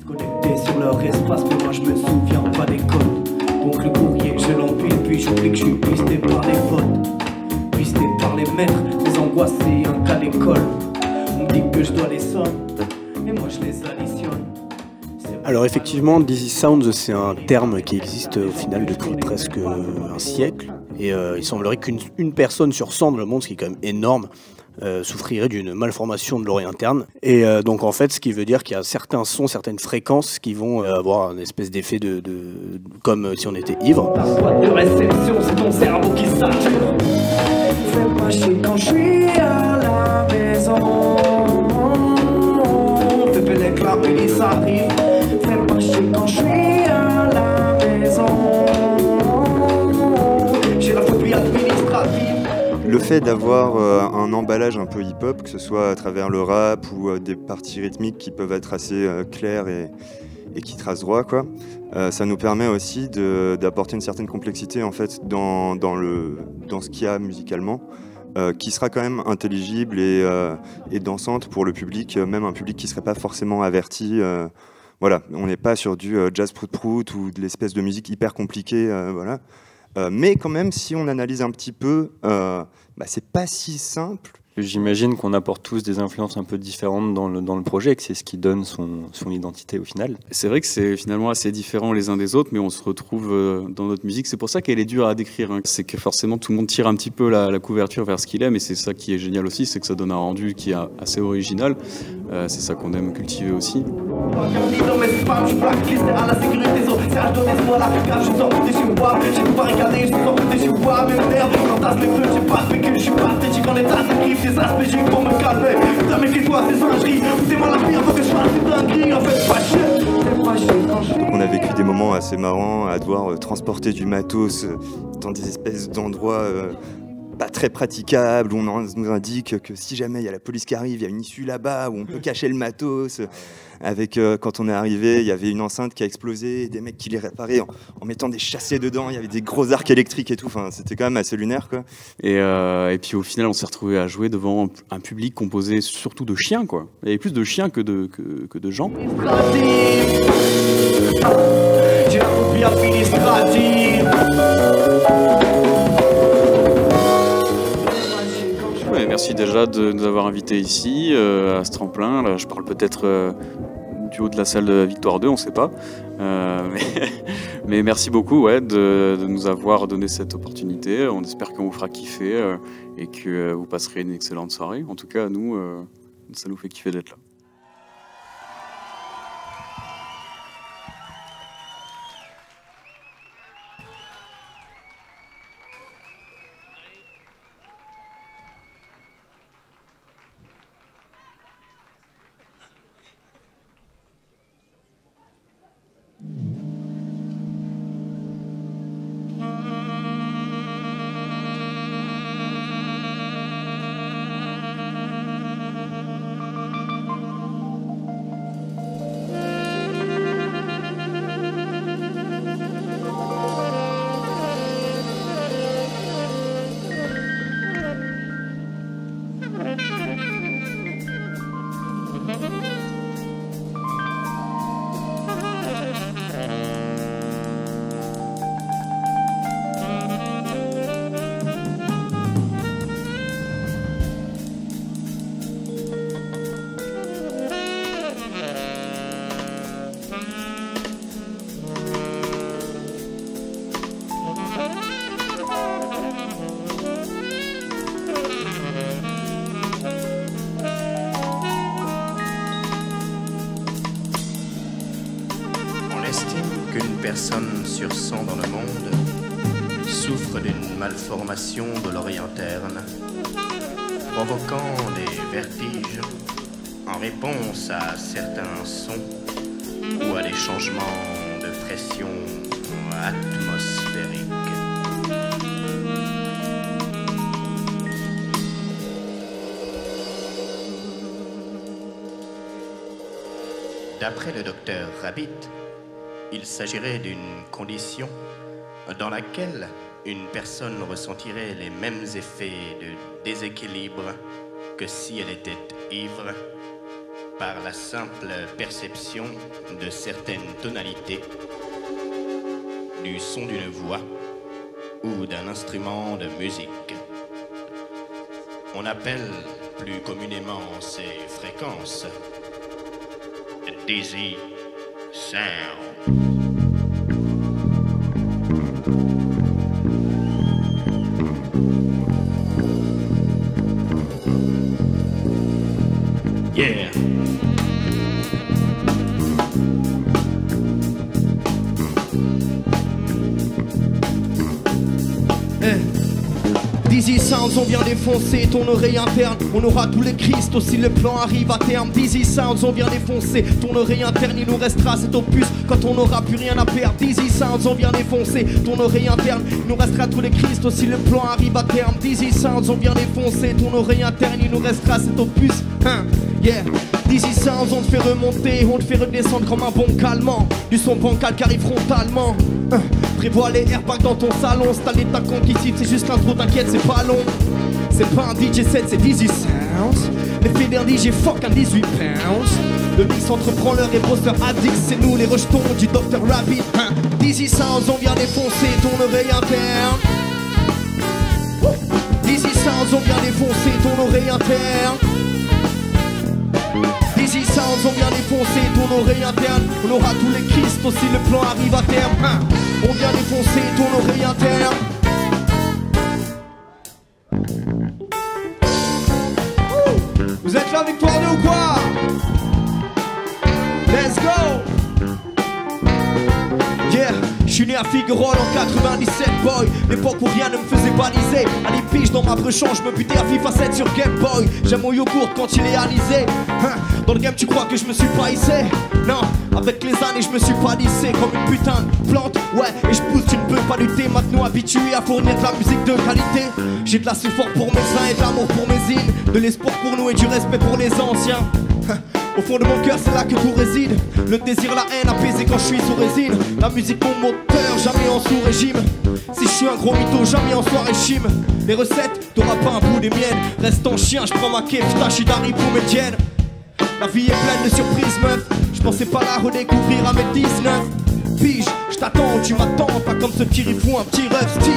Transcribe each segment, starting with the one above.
Connecté sur leur espace, mais moi je me souviens pas des codes. Donc le courrier, je l'empile, puis j'oublie que je suis pisté par les potes. Pisté par les maîtres, des angoisses et un cas d'école. On me dit que je dois les sommes, et moi je les additionne. Alors effectivement, Dizzy Sounds, c'est un terme qui existe au final depuis presque un siècle. Et il semblerait qu'une personne sur 100 dans le monde, ce qui est quand même énorme, souffrirait d'une malformation de l'oreille interne. Et donc en fait, ce qui veut dire qu'il y a certains sons, certaines fréquences qui vont avoir une espèce d'effet comme si on était ivre. La boîte de réception, c'est ton cerveau qui sature. Fais pas chier quand je suis à la maison. Fais péler que la police arrive. Fais pas chier quand je suis à la maison. J'ai la phobie administrative. Le fait d'avoir un emballage un peu hip-hop, que ce soit à travers le rap ou des parties rythmiques qui peuvent être assez claires et qui tracent droit, quoi, ça nous permet aussi d'apporter une certaine complexité en fait, dans ce qu'il y a musicalement, qui sera quand même intelligible et dansante pour le public, même un public qui ne serait pas forcément averti. Voilà, on n'est pas sur du jazz prout-prout ou de l'espèce de musique hyper compliquée, voilà. Mais quand même, si on analyse un petit peu, c'est pas si simple. J'imagine qu'on apporte tous des influences un peu différentes dans le projet, que c'est ce qui donne son identité au final. C'est vrai que c'est finalement assez différent les uns des autres, mais on se retrouve dans notre musique. C'est pour ça qu'elle est dure à décrire. Hein. C'est que forcément tout le monde tire un petit peu la couverture vers ce qu'il aime, et c'est ça qui est génial aussi, c'est que ça donne un rendu qui est assez original. C'est ça qu'on aime cultiver aussi. Pour me calmer, putain mais tais-toi ces singeries. C'est moi la pire, faut que je fasse des dingueries. En fait pas chier. Donc on a vécu des moments assez marrants à devoir transporter du matos dans des espèces d'endroits pas très praticables, où on nous indique que si jamais il y a la police qui arrive, il y a une issue là-bas, où on peut cacher le matos. Avec, quand on est arrivé, il y avait une enceinte qui a explosé, des mecs qui les réparaient en mettant des chassés dedans, il y avait des gros arcs électriques et tout, enfin, c'était quand même assez lunaire, quoi. Et puis au final, on s'est retrouvé à jouer devant un public composé surtout de chiens, quoi. Il y avait plus de chiens que de gens. J'ai la phobie administrative. Merci déjà de nous avoir invités ici, à ce tremplin. Là, je parle peut-être du haut de la salle de Victoire 2, on ne sait pas. Mais merci beaucoup de nous avoir donné cette opportunité. On espère qu'on vous fera kiffer et que vous passerez une excellente soirée. En tout cas, nous, ça nous fait kiffer d'être là. Qu'une personne sur 100 dans le monde souffre d'une malformation de l'oreille interne, provoquant des vertiges en réponse à certains sons ou à des changements de pression atmosphérique. D'après le docteur Rabbit, il s'agirait d'une condition dans laquelle une personne ressentirait les mêmes effets de déséquilibre que si elle était ivre, par la simple perception de certaines tonalités, du son d'une voix ou d'un instrument de musique. On appelle plus communément ces fréquences Dizzy Sound. Yeah. Dizzy Sounds, on vient défoncer ton oreille interne. On aura tous les cristaux si le plan arrive à terme. Dizzy Sounds, on vient défoncer ton oreille interne. Il nous restera cet opus quand on n'aura plus rien à perdre. Dizzy Sounds, on vient défoncer ton oreille interne. Il nous restera tous les cristaux si le plan arrive à terme. Dizzy Sounds, on vient défoncer ton oreille interne. Il nous restera cet opus. Yeah. Dizzy Sounds, on te fait remonter, on te fait redescendre comme un bon calmant. Du son bancal qui arrive frontalement. Prévois les airbags dans ton salon. Installer ta compte ici, c'est juste l'intro, t'inquiète, c'est pas long. C'est pas un DJ set, c'est Dizzy Sounds. L'effet d'un DJ fuck un 18 pounds. Le mix entre branleur et poster addict, c'est nous les rejetons du Dr Rabbit. Dizzy Sounds, on vient défoncer ton oreille interne. Dizzy Sounds, on vient défoncer ton oreille interne. Dizzy Sounds, on vient défoncer ton oreille interne. On aura tous les cristaux si le plan arrive à terme. On vient défoncer ton oreille interne. Vous êtes là, Victoire 2 ou quoi? Let's go! Yeah, je suis né à Figuerolles en 97, boy. L'époque où rien ne me faisait baliser. À l'épige dans ma brechant, je me butais à FIFA 7 sur Game Boy. J'aime mon yogourt quand il est alisé. Dans le game, tu crois que je me suis pas hissé? Non, avec les années, je me suis pas lissé comme une putain de plante. Ouais, et je pousse, tu ne peux pas lutter. Maintenant habitué à fournir de la musique de qualité. J'ai de la fort pour mes seins et de l'amour pour mes îles. De l'espoir pour nous et du respect pour les anciens. Au fond de mon cœur, c'est là que tout réside. Le désir, la haine apaisée quand je suis sous résine. La musique, mon moteur, jamais en sous-régime. Si je suis un gros mytho, jamais en soirée chime. Les recettes, t'auras pas un bout des miennes. Reste en chien, je prends ma kef, tâche d'Harry pour mes tiennes. La vie est pleine de surprises, meuf. Je pensais pas la redécouvrir à mes 19 piges. Je t'attends, tu m'attends, pas comme ce petit rifou, un petit ref style.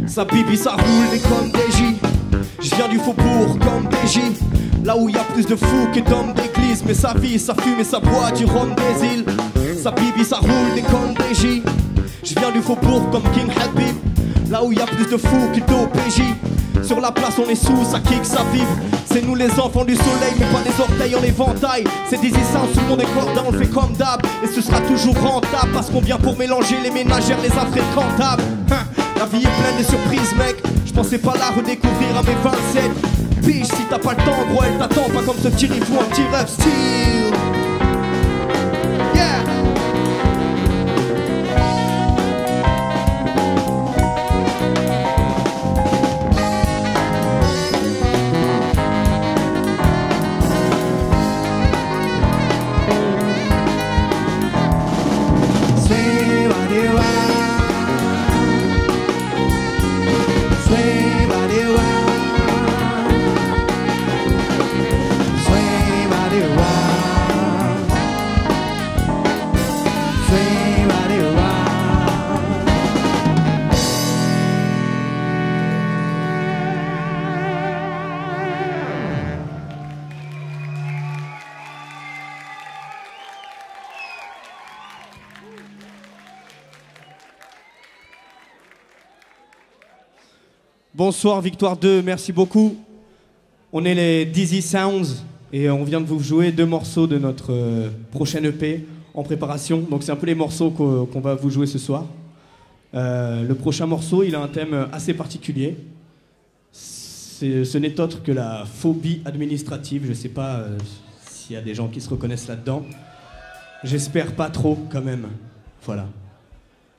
Sa bibi, ça roule comme des J. Je viens du faubourg comme des J. Là où y a plus de fous que d'hommes d'église. Mais sa vie, ça fume et ça boit du rhum des îles. Sa bibi, ça roule comme des J. Je viens du faubourg comme King Habib. Là où y a plus de fous que d'OPJ. Sur la place on est sous, ça kick, ça vibre. C'est nous les enfants du soleil, mais pas les orteils en éventail. C'est Dizzy Sounds, tout le monde est corda, on le fait comme d'hab. Et ce sera toujours rentable, parce qu'on vient pour mélanger les ménagères, les infréquentables. La vie est pleine de surprises, mec. Je pensais pas la redécouvrir à mes 27 piges. Si t'as pas le temps, gros, elle t'attend. Pas comme ce petit rifou, un petit rêve style. Yeah. Bonsoir Victoire 2, merci beaucoup. On est les Dizzy Sounds et on vient de vous jouer 2 morceaux de notre prochaine EP en préparation. Donc c'est un peu les morceaux qu'on va vous jouer ce soir. Le prochain morceau, il a un thème assez particulier. Ce n'est autre que la phobie administrative. Je ne sais pas s'il y a des gens qui se reconnaissent là-dedans. J'espère pas trop, quand même. Voilà.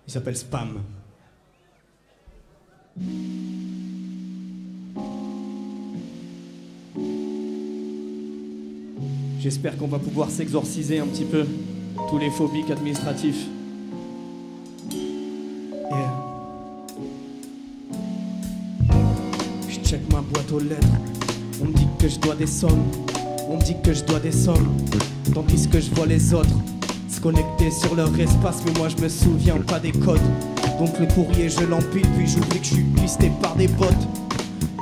Il s'appelle Spam. J'espère qu'on va pouvoir s'exorciser un petit peu tous les phobiques administratifs. Je check ma boîte aux lettres. On me dit que je dois des sommes. On me dit que je dois des sommes. Tandis que je vois les autres se connecter sur leur espace. Mais moi je me souviens pas des codes. Donc le courrier je l'empile. Puis j'oublie que je suis pisté par des bottes.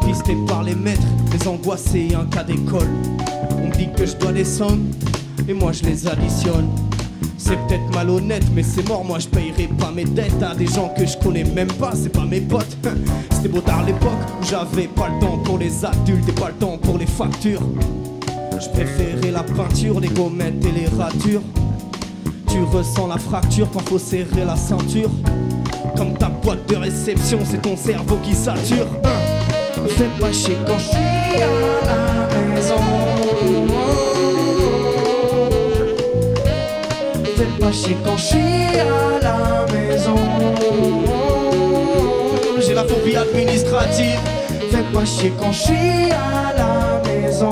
Pisté par les maîtres. Les angoissés et un cas d'école. On me dit que je dois des sommes. Et moi je les additionne. C'est peut-être malhonnête, mais c'est mort, moi je payerai pas mes dettes à des gens que je connais même pas, c'est pas mes potes. C'était beau tard l'époque où j'avais pas le temps pour les adultes et pas le temps pour les factures. Je préférais la peinture, les gommettes et les ratures. Tu ressens la fracture quand faut serrer la ceinture. Comme ta boîte de réception, c'est ton cerveau qui sature. Fais pas chier quand je suis à la maison. Fais pas chier quand je suis à la maison. J'ai la phobie administrative. Fais pas chier quand je suis à la maison.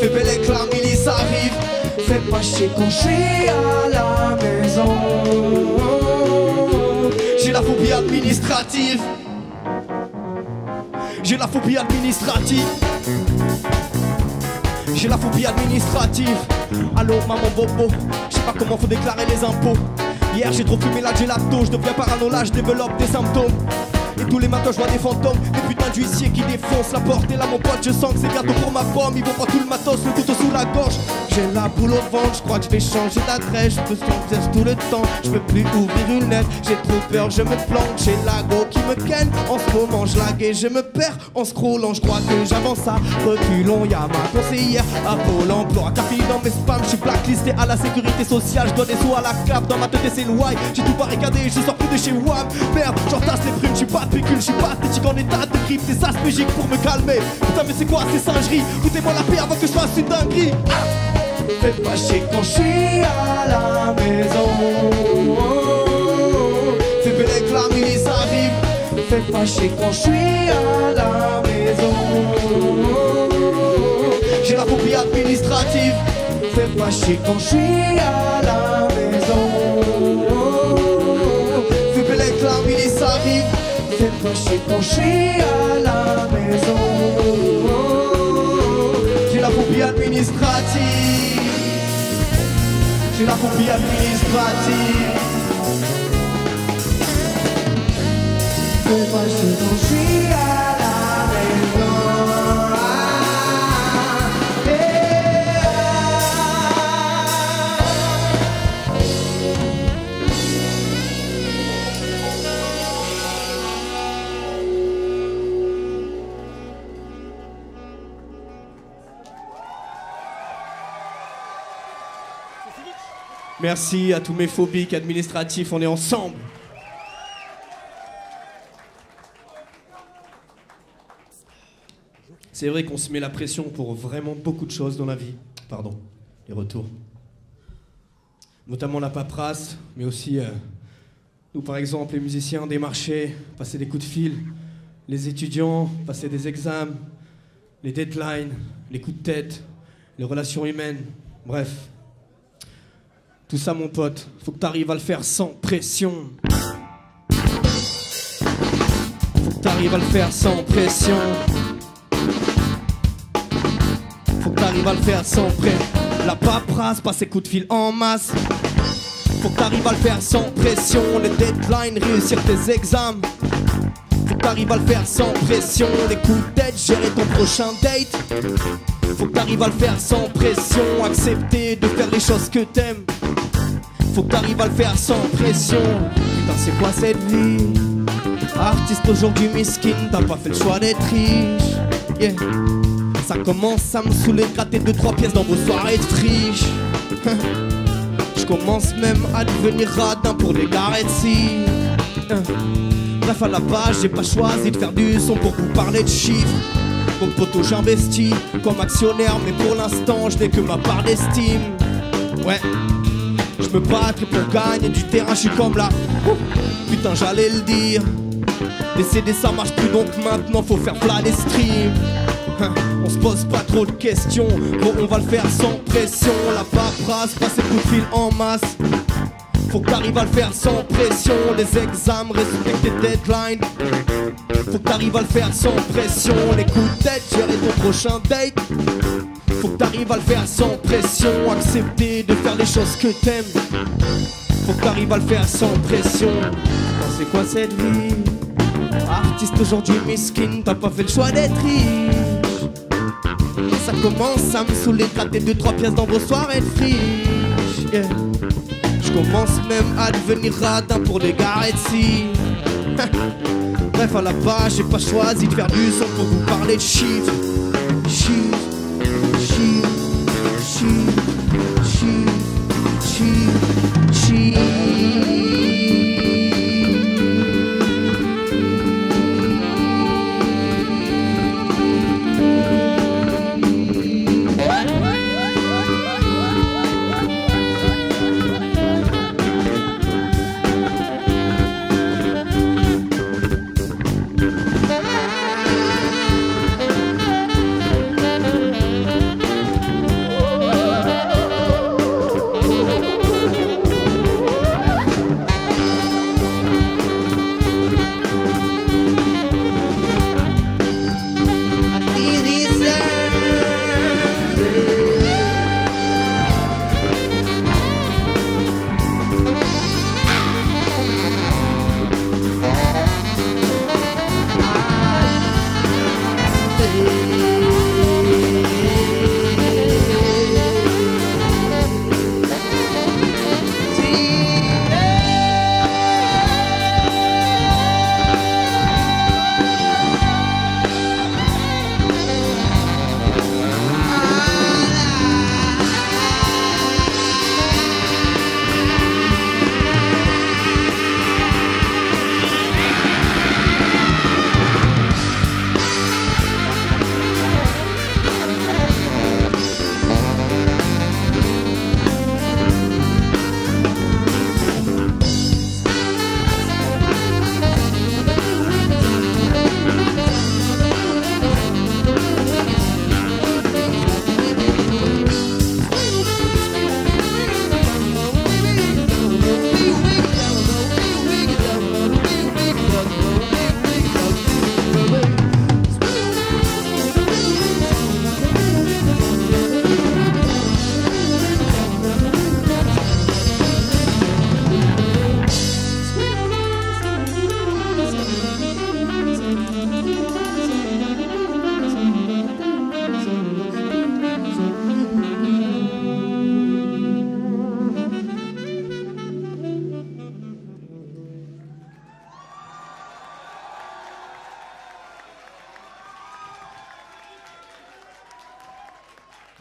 Fais belle et que la milice arrive. Fais pas chier quand je suis à la maison. J'ai la phobie administrative. J'ai la phobie administrative. J'ai la phobie administrative. Allô maman bobo, je sais pas comment faut déclarer les impôts. Hier j'ai trop fumé la gelato, je deviens parano là, je développe des symptômes. Et tous les matins je vois des fantômes, des putains d'huissiers qui défoncent la porte. Et là mon pote je sens que c'est bientôt pour ma pomme. Ils vont prendre tout le matos, le couteau sous la gorge. J'ai la boule au ventre, je crois que je vais changer d'adresse. Je peux sentir tout le temps, je peux plus ouvrir une lettre. J'ai trop peur, je me plante, j'ai la go qui me ken. En ce moment je lague et je me perds en scrollant. Je crois que j'avance à reculons. Y'a ma conseillère à Pôle emploi qui a fini dans mes spams. Je suis blacklisté à la sécurité sociale. Je dois des sous à la cave, dans ma tête c'est le why. J'ai tout barricadé, je sors plus de chez WAM. Merde, j'entasse les primes, je suis pas de pécule, je suis pas esthétique en état de grippe. Des aspégiques pour me calmer. Putain mais c'est quoi ces singeries? Foutez-moi la paix avant que je fasse une dinguerie. Fais pas chier quand je suis à la maison. Fais belle que la milice arrive. Fais pas chier quand je suis à la maison. J'ai la phobie administrative. Fais pas chier quand je suis à la maison. Fais belle que la milice arrive. Fais pas chier quand je suis à la maison. J'ai la phobie administrative. J'ai la phobie administrative. Fais pas chier quand je suis à la maison. Merci à tous mes phobiques administratifs, on est ensemble. C'est vrai qu'on se met la pression pour vraiment beaucoup de choses dans la vie. Pardon, les retours. Notamment la paperasse, mais aussi nous par exemple les musiciens démarcher, passer des coups de fil, les étudiants, passer des examens, les deadlines, les coups de tête, les relations humaines, bref. Tout ça mon pote, faut que t'arrives à le faire sans pression. Faut que t'arrives à le faire sans pression. Faut que t'arrives à le faire sans pression. La paperasse, passer coups de fil en masse. Faut que t'arrives à le faire sans pression. Les deadlines, réussir tes examens. Faut que t'arrives à le faire sans pression. Les coups de tête, gérer ton prochain date. Faut que t'arrives à le faire sans pression. Accepter de faire les choses que t'aimes. Faut que t'arrives à le faire sans pression. Putain c'est quoi cette vie? Artiste aujourd'hui miskin, t'as pas fait le choix d'être riche. Yeah. Ça commence à me saouler, gratter 2-3 pièces dans vos soirées de friche. Je Je commence même à devenir radin pour les garettes si. Bref, à la base, j'ai pas choisi de faire du son pour vous parler de chiffres. Mon poteau, j'investis comme actionnaire, mais pour l'instant, je n'ai que ma part d'estime. Ouais, je me battrai pour gagner du terrain, je suis comme là. Putain, j'allais le dire. Les CD, ça marche plus, donc maintenant, faut faire plat les streams. On se pose pas trop de questions, bon, on va le faire sans pression. La paperasse, passer le coup de fil en masse. Faut que t'arrives à le faire sans pression. Les examens, respecte tes deadlines. Faut que t'arrives à le faire sans pression. Les coups de tête, gérer ton prochain date. Faut que t'arrives à le faire sans pression. Accepter de faire les choses que t'aimes. Faut que t'arrives à le faire sans pression. C'est quoi cette vie? Artiste aujourd'hui miskin, t'as pas fait le choix d'être riche. Ça commence à me saouler de gratter 2-3 pièces dans vos soirées de friche. Yeah. Je commence même à devenir radin pour les garettes si. Bref, à la base, j'ai pas choisi de faire du son pour vous parler de chiffres. Chiffres, chiffres, chiffres, chiffres, chiffres, chiffres.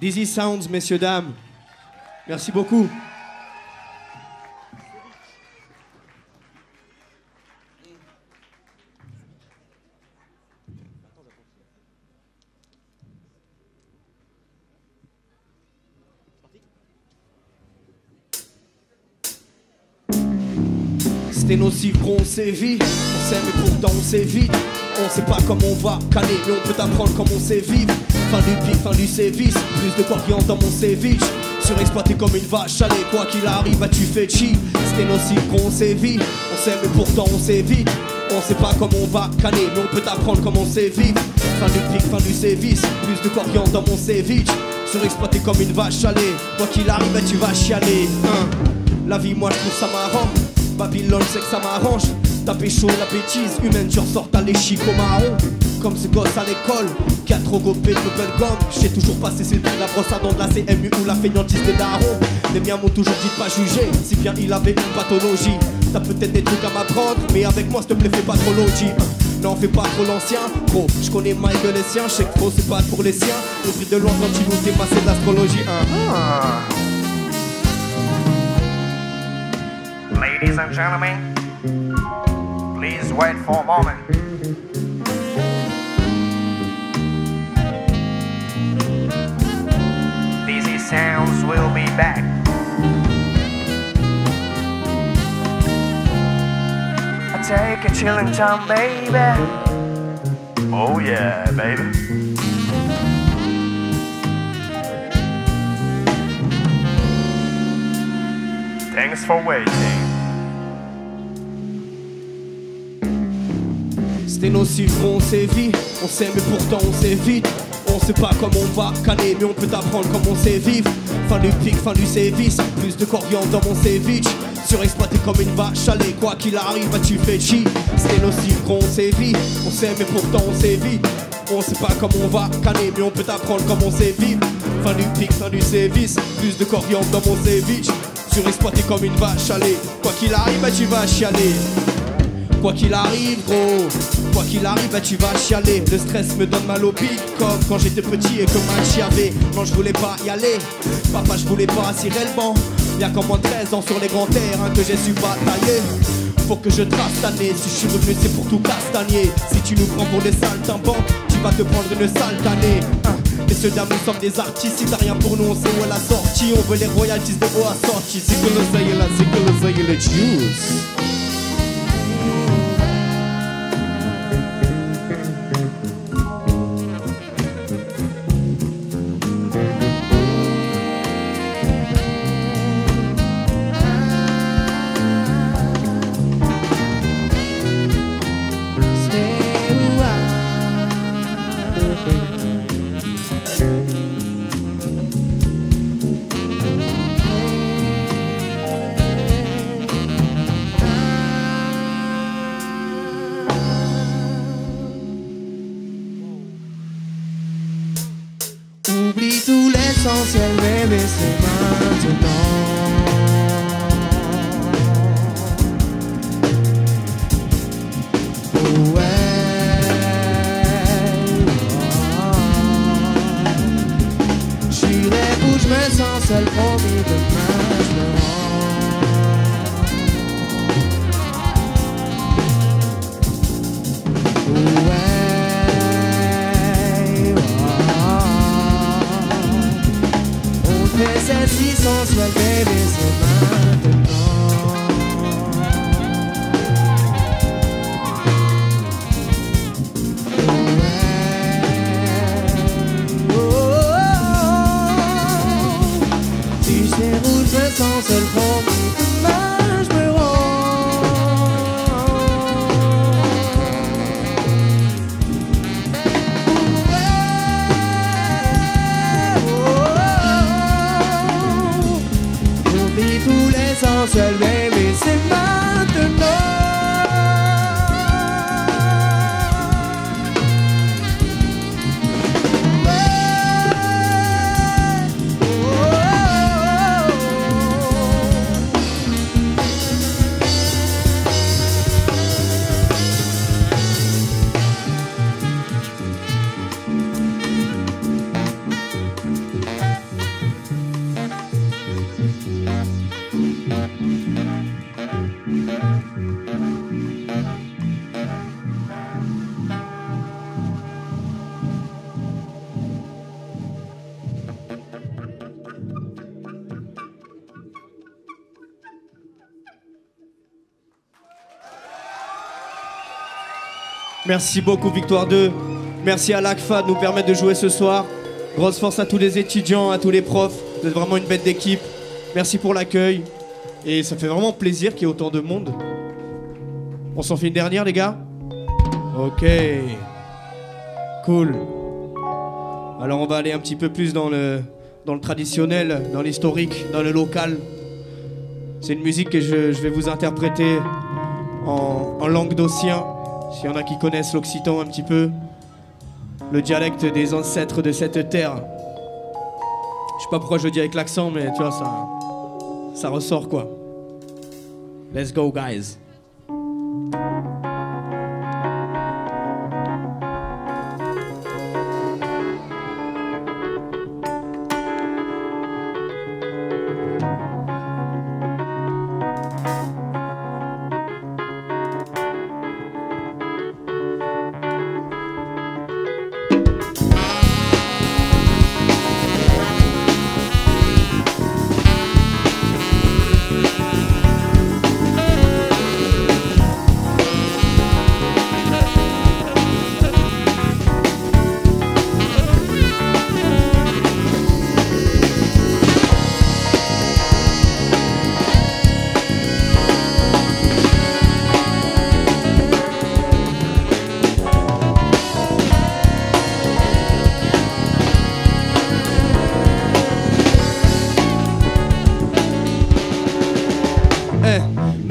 Dizzy Sounds, messieurs, dames. Merci beaucoup. C'était nocif, on sévit. On s'aime et pourtant on s'évite. On sait pas comment on va caler, mais on peut apprendre comment on sait vivre. Fin du pic, fin du sévice. Plus de corps dans mon ceviche. Surexploité comme une vache à lait. Quoi qu'il arrive, bah tu fais chi. C'était nocif, on sévit. On s'aime et pourtant on s'évite. On sait pas comment on va caler, mais on peut apprendre comment on sait vivre. Fin du pic, fin du sévice. Plus de corps dans mon ceviche. Surexploité comme une vache à lait. Quoi qu'il arrive, bah tu vas chialer. La vie, moi je trouve ça marrant. Babylone, c'est que ça m'arrange. Taper chaud, la bêtise humaine, tu ressors t'as les chicots marrons. Comme ce gosse à l'école, qui a trop gopé de bubblegum. J'ai toujours passé c'est le prix de la brosse à dents de la CMU ou la fainéantise des darons. Les miens m'ont toujours dit de pas juger, si bien il avait une pathologie. T'as peut-être des trucs à m'apprendre, mais avec moi s'il te plaît fais pas trop logi. Non fais pas trop l'ancien, gros, je connais Michael les siens. Je sais que trop c'est pas pour les siens. Au prix de loin quand il nous dépasse de l'astrologie. Ladies and gentlemen, please wait for a moment. Dizzy Sounds will be back. I take a chillin' time, baby. Oh yeah, baby. Thanks for waiting. C'était nocif, on sévit, on sait mais pourtant on s'évite. On sait pas comment on va canner, mais on peut apprendre comment on sait vivre. Fin du pic, fin du sévice, plus de coriandre dans mon ceviche. Surexploité comme une vache à lait, quoi qu'il arrive, bah tu fais chi. C'était nocif, on sévit, on sait mais pourtant on s'évite. On sait pas comment on va canner, mais on peut apprendre comment on sait vivre. Fin du pic, fin du sévice, plus de coriandre dans mon ceviche. Surexploité comme une vache à lait, quoi qu'il arrive, bah tu vas chialer. Quoi qu'il arrive, gros, quoi qu'il arrive, bah tu vas chialer. Le stress me donne mal au pic, comme quand j'étais petit et que mal chiavais. Non, je voulais pas y aller, papa, je voulais pas cirer le banc. Y'a qu'en moins de 13 ans sur les grands terrains que j'ai su batailler. Faut que je trace cette année, si je suis revenu c'est pour tout castagner. Si tu nous prends pour des saltimbanques, tu vas te prendre une sale tannée. Messieurs, dames, nous sommes des artistes, si t'as rien pour nous, on sait où est la sortie. On veut les royalties de haut à sortie. C'est que le juice. Oublie tout l'essentiel, bébé, c'est maintenant. Oh ouais, j'irai où je me sens seul, promis, demain je me rends. Oh ouais. Mais celle-ci sensuelle, bébé, c'est maintenant. Oh ouais. Oh, oh, oh. Si je déroule, je me sens seul, promis, demain je me rends. Tout l'essentiel, baby, c'est maintenant. Merci beaucoup Victoire 2. Merci à l'ACFA de nous permettre de jouer ce soir. Grosse force à tous les étudiants, à tous les profs. Vous êtes vraiment une bête d'équipe. Merci pour l'accueil. Et ça fait vraiment plaisir qu'il y ait autant de monde. On s'en fait une dernière les gars? Ok. Cool. Alors on va aller un petit peu plus dans le traditionnel, dans l'historique, dans le local. C'est une musique que je vais vous interpréter en languedocien. S'il y en a qui connaissent l'occitan un petit peu, le dialecte des ancêtres de cette terre. Je sais pas pourquoi je le dis avec l'accent, mais tu vois, ça ressort quoi. Let's go, guys.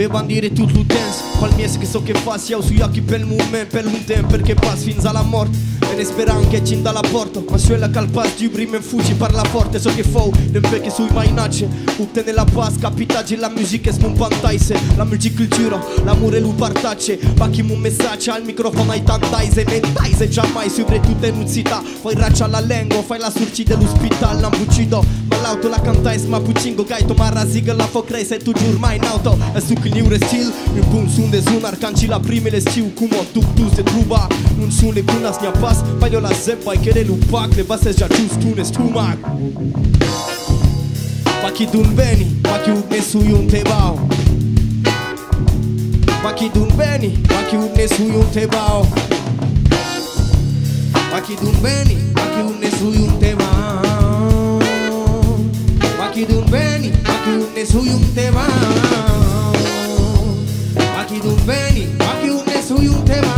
le bandire tutto l'utenza. Qualmiese che so che fassi, io sugli occhi per il momento, per un tempo, perché passi fino alla morte. E ne speram che cinda la porta, ma sulla calpas di prima in fuci parla forte. So che fou, ne perché sui mai nasce, obtene la paz, capitaggi la musica e smonpantaise. La multicultura, l'amore lo partace, ma chi un messaggio al microfono ai tantaise. Mentaise giammai, sempre tutte in città. Fai raccia alla lingua, fai la surci dell'ospitale, l'ambucido. Ma l'auto la cantais, ma pucingo, gaito, ma rasiga la focrei, se tu giur mai in auto. E su che new stil, un bun sun de zun, arcanci la prime le stiu, cum o tu se truba. Un sun le cunas nia pas, fai la zempa e che lupac, le basse già giusto un estumac. Ma chi dun beni, ma chi un nesui un tebao. Ma chi dun beni, ma chi un nesui un tebao. Ma chi dun beni, ma chi un nesui un tebao. Ma chi dun beni, ma chi un nesui un tebao. Ma chi dun beni, ma chi un nesui un tebao.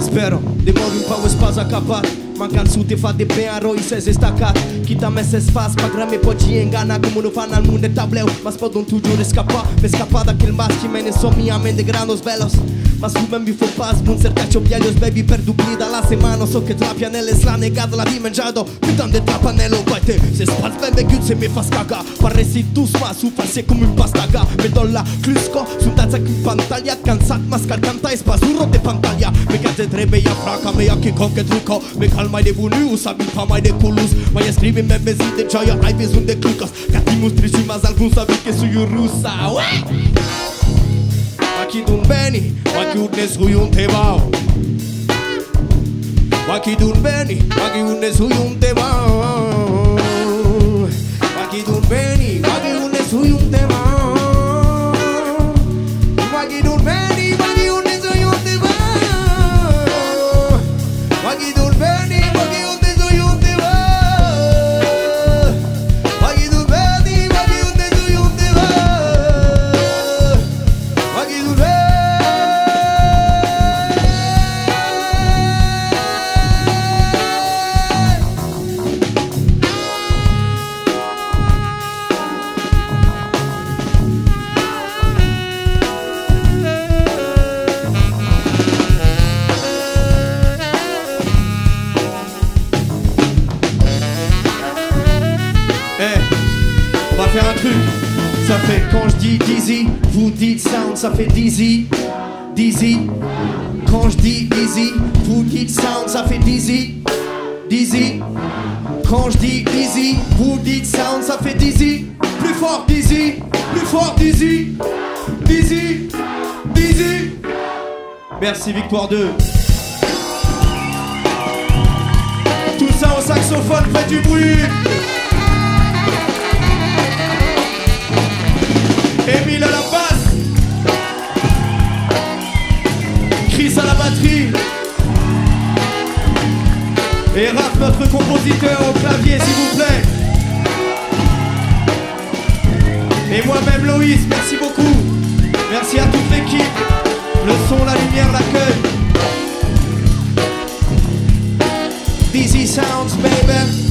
Spero, demori un po' spasa capat. Mancan su te fa de bem a roi se staccat. Chi da me se sfas, pa grame poggi ingana come lo fanno al mondo e tableu. Ma spodon tu giuro scappa, me scappa da quel maschi me ne so mia mente granos velos. Ma su ben mi fo pas, bun cercaccio bielios baby per dupli dalla semana. So che trapia nelle slane, gada la di mangiato. Putan de trapanello, guate, se spaz ben vegut se mi fa scaga. Parresti tu sma, su farsi come un pastaga. Me do la clusco, su danza cu pantaglia. Cansat, mascar canta e spasurro de pantaglia. Me cate trebuie ia fraca, me ia che con che truco. Me calmai de buniu, sabi pa mai de culus. Mai scrivi me mezi de gioia, ai vezun de clucos. Catimus trici, mas algun sabi che su iu rusa. Ma chi dun beni, ma chi un nesui un tebao. Ma chi dun beni, ma chi un nesui un tebao. Ma chi dun beni, ma chi un nesui un tebao. Ma chi dun beni, ma chi un nesui un tebao. Ma chi dun beni, ma chi un nesui un tebao. Ma chi dun beni, ma chi un nesui un tebao. Ma chi dun beni. On va faire un truc, ça fait quand je dis dizzy, vous dites sound, ça fait dizzy, dizzy. Quand je dis dizzy, vous dites sound, ça fait dizzy, dizzy. Quand je dis dizzy, vous dites sound, ça fait dizzy. Plus fort dizzy, plus fort dizzy, dizzy, dizzy. Merci Victoire 2. Tout ça au saxophone, faites du bruit. Émile à la basse, Chris à la batterie et Raph notre compositeur au clavier s'il vous plaît. Et moi-même Loïs, merci beaucoup. Merci à toute l'équipe, le son, la lumière, l'accueil. Dizzy Sounds baby.